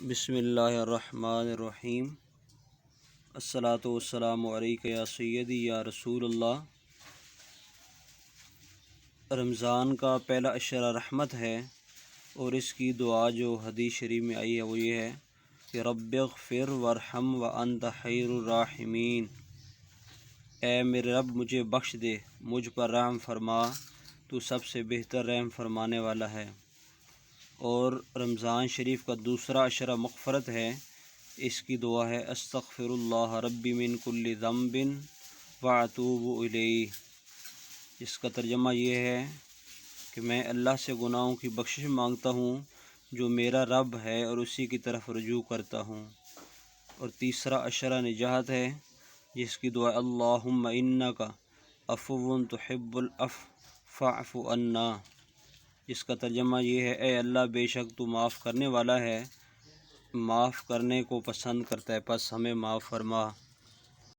بسم اللہ الرحمن الرحیم۔ الصلاۃ والسلام علیک یا سیدی یا رسول اللہ۔ رمضان کا پہلا عشرہ رحمت ہے، اور اس کی دعا جو حدیث شریف میں آئی ہے وہ یہ ہے کہ رب اغفر وارحم وانت خیر الراحمین، اے میرے رب مجھے بخش دے، مجھ پر رحم فرما، تو سب سے بہتر رحم فرمانے والا ہے۔ اور رمضان شریف کا دوسرا عشرہ مغفرت ہے، اس کی دعا ہے استغفر اللہ ربی من کل ذنب واتوب الیہ۔ اس کا ترجمہ یہ ہے کہ میں اللہ سے گناہوں کی بخشش مانگتا ہوں جو میرا رب ہے، اور اسی کی طرف رجوع کرتا ہوں۔ اور تیسرا عشرہ نجات ہے، جس کی دعا اللہم انک عفو تحب العفو فاعف عنا۔ اس کا ترجمہ یہ ہے اے اللہ بے شک تو معاف کرنے والا ہے، معاف کرنے کو پسند کرتا ہے، پس ہمیں معاف فرما۔